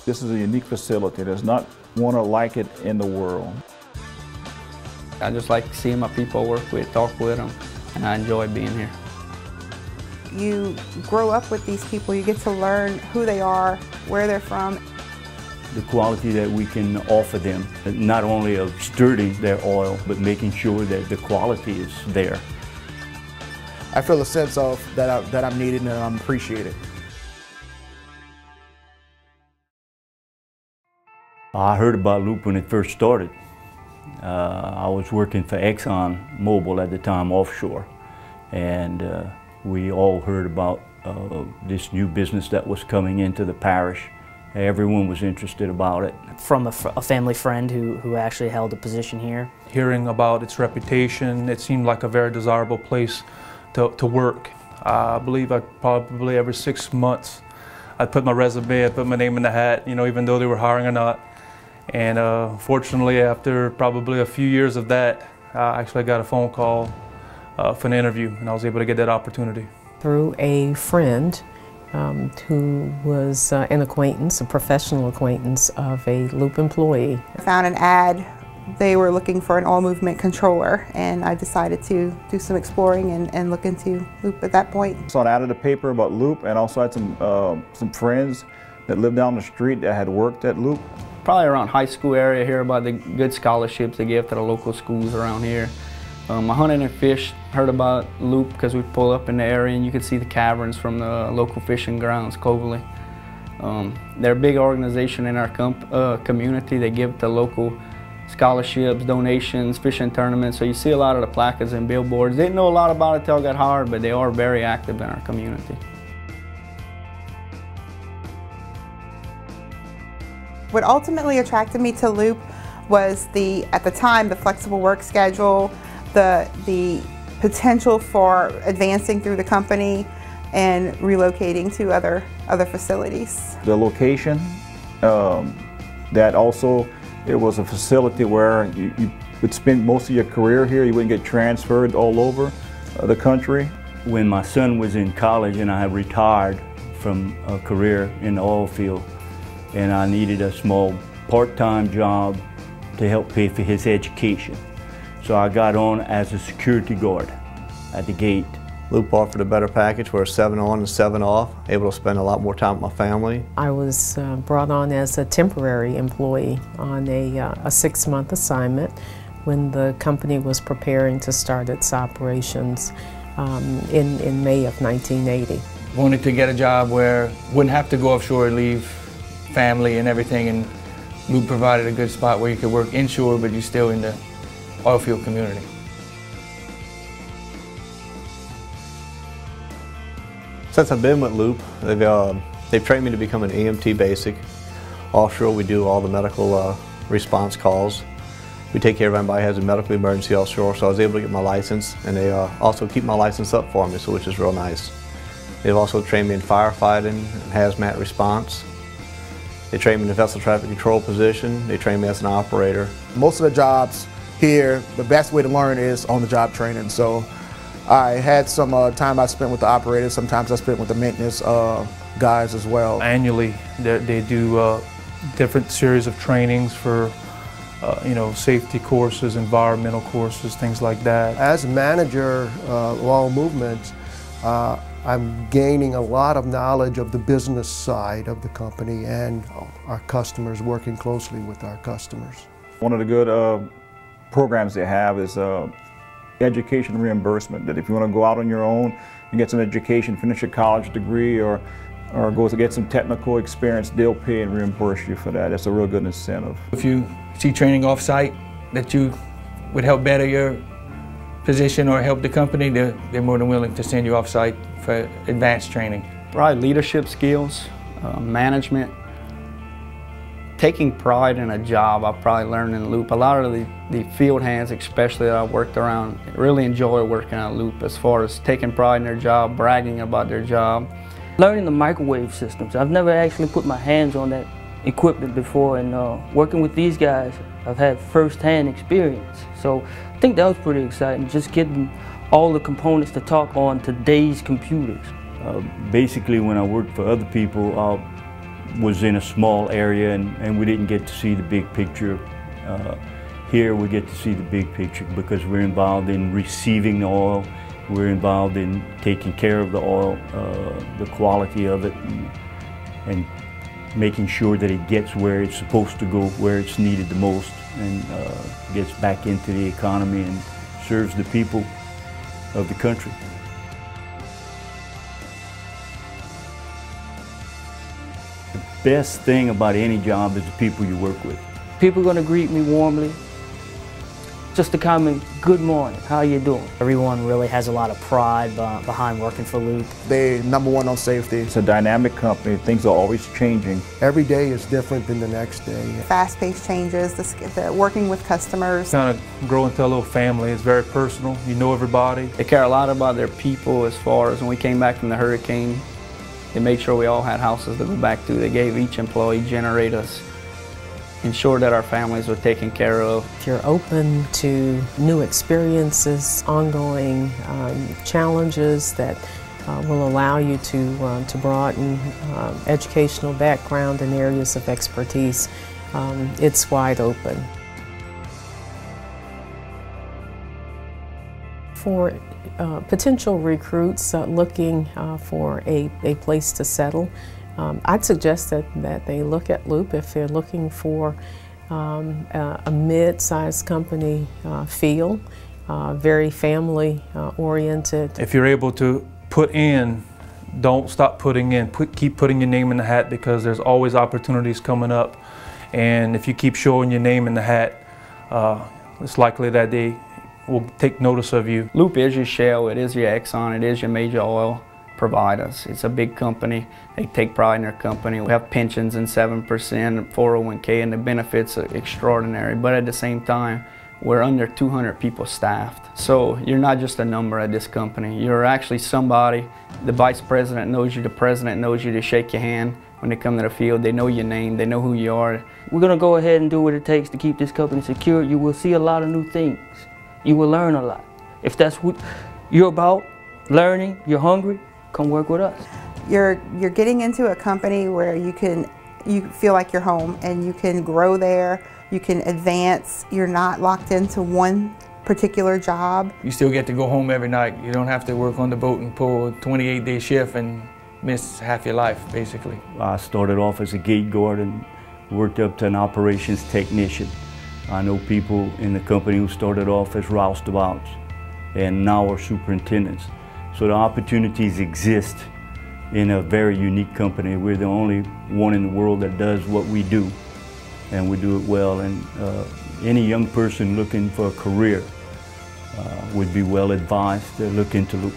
This is a unique facility. There's not one like it in the world. I just like seeing my people I work with, talk with them, and I enjoy being here. You grow up with these people, you get to learn who they are, where they're from. The quality that we can offer them, not only of stirring their oil, but making sure that the quality is there. I feel a sense of that I'm needed and I'm appreciated. I heard about Loop when it first started. I was working for Exxon Mobil at the time, offshore, and we all heard about this new business that was coming into the parish. Everyone was interested about it. From a family friend who actually held a position here. Hearing about its reputation, it seemed like a very desirable place to work. I believe probably every 6 months I'd put my resume, I'd put my name in the hat, you know, even though they were hiring or not. And fortunately, after probably a few years of that, I actually got a phone call for an interview, and I was able to get that opportunity. Through a friend who was an acquaintance, a professional acquaintance of a Loop employee. I found an ad. They were looking for an oil movement controller, and I decided to do some exploring and look into Loop at that point. I saw an ad in the paper about Loop, and also had some friends that lived down the street that had worked at Loop. Probably around high school area, hear about the good scholarships they give to the local schools around here. I hunted and fished, heard about Loop because we pull up in the area and you could see the caverns from the local fishing grounds, Coverly. They're a big organization in our community. They give to local scholarships, donations, fishing tournaments, so you see a lot of the placards and billboards. They didn't know a lot about it till I got hired, but they are very active in our community. What ultimately attracted me to Loop was at the time, the flexible work schedule, the potential for advancing through the company and relocating to other facilities. The location, that also, it was a facility where you would spend most of your career here. You wouldn't get transferred all over the country. When my son was in college and I had retired from a career in the oil field, and I needed a small part-time job to help pay for his education. So I got on as a security guard at the gate. Loop offered a better package where 7 on and 7 off, able to spend a lot more time with my family. I was brought on as a temporary employee on a 6-month assignment when the company was preparing to start its operations in May of 1980. Wanted to get a job where wouldn't have to go offshore and leave family and everything, and Loop provided a good spot where you could work inshore but you're still in the oil field community. Since I've been with Loop, they've trained me to become an EMT basic. Offshore we do all the medical response calls. We take care of anybody who has a medical emergency offshore, so I was able to get my license, and they also keep my license up for me, so which is real nice. They've also trained me in firefighting and hazmat response. They trained me in the vessel traffic control position. They trained me as an operator. Most of the jobs here, the best way to learn is on-the-job training. So I had some time I spent with the operators. Sometimes I spent with the maintenance guys as well. Annually, they do different series of trainings for safety courses, environmental courses, things like that. As a manager of oil movement, I'm gaining a lot of knowledge of the business side of the company and our customers, working closely with our customers. One of the good programs they have is education reimbursement, that if you want to go out on your own and get some education, finish a college degree, or go to get some technical experience, they'll pay and reimburse you for that. That's a real good incentive. If you see training off-site that you would help better your position or help the company, they're more than willing to send you off-site for advanced training. Probably leadership skills, management, taking pride in a job. I've probably learned in Loop. A lot of the field hands, especially that I've worked around, really enjoy working at Loop as far as taking pride in their job, bragging about their job. Learning the microwave systems. I've never actually put my hands on that equipment before, and working with these guys, I've had first-hand experience. So I think that was pretty exciting, just getting all the components to talk on today's computers. Basically, when I work for other people, I'll was in a small area and we didn't get to see the big picture. Here we get to see the big picture because we're involved in receiving the oil, we're involved in taking care of the oil, the quality of it, and making sure that it gets where it's supposed to go, where it's needed the most, and gets back into the economy and serves the people of the country. The best thing about any job is the people you work with. People are going to greet me warmly. Just a comment, good morning, how you doing? Everyone really has a lot of pride behind working for Loop. They're #1 on safety. It's a dynamic company. Things are always changing. Every day is different than the next day. Fast-paced changes, the working with customers. Kind of grow into a little family. It's very personal. You know everybody. They care a lot about their people. As far as when we came back from the hurricane, they made sure we all had houses to go back to. They gave each employee generators, ensured that our families were taken care of. If you're open to new experiences, ongoing challenges that will allow you to broaden educational background and areas of expertise, it's wide open. For potential recruits looking for a place to settle, I'd suggest that they look at Loop if they're looking for a mid-sized company feel, very family-oriented. If you're able to put in, don't stop putting in. Keep putting your name in the hat because there's always opportunities coming up. And if you keep showing your name in the hat, it's likely that they will take notice of you. Loop is your Shell, it is your Exxon, it is your major oil providers. It's a big company. They take pride in their company. We have pensions and 7%, 401k, and the benefits are extraordinary. But at the same time, we're under 200 people staffed. So you're not just a number at this company. You're actually somebody. The vice president knows you, the president knows you, to shake your hand when they come to the field. They know your name, they know who you are. We're going to go ahead and do what it takes to keep this company secure. You will see a lot of new things. You will learn a lot. If that's what you're about, learning, you're hungry, come work with us. You're getting into a company where you feel like you're home and you can grow there, you can advance. You're not locked into one particular job. You still get to go home every night. You don't have to work on the boat and pull a 28-day shift and miss half your life, basically. I started off as a gate guard and worked up to an operations technician. I know people in the company who started off as roustabouts and now are superintendents. So the opportunities exist in a very unique company. We're the only one in the world that does what we do, and we do it well. And any young person looking for a career would be well advised to look into Loop.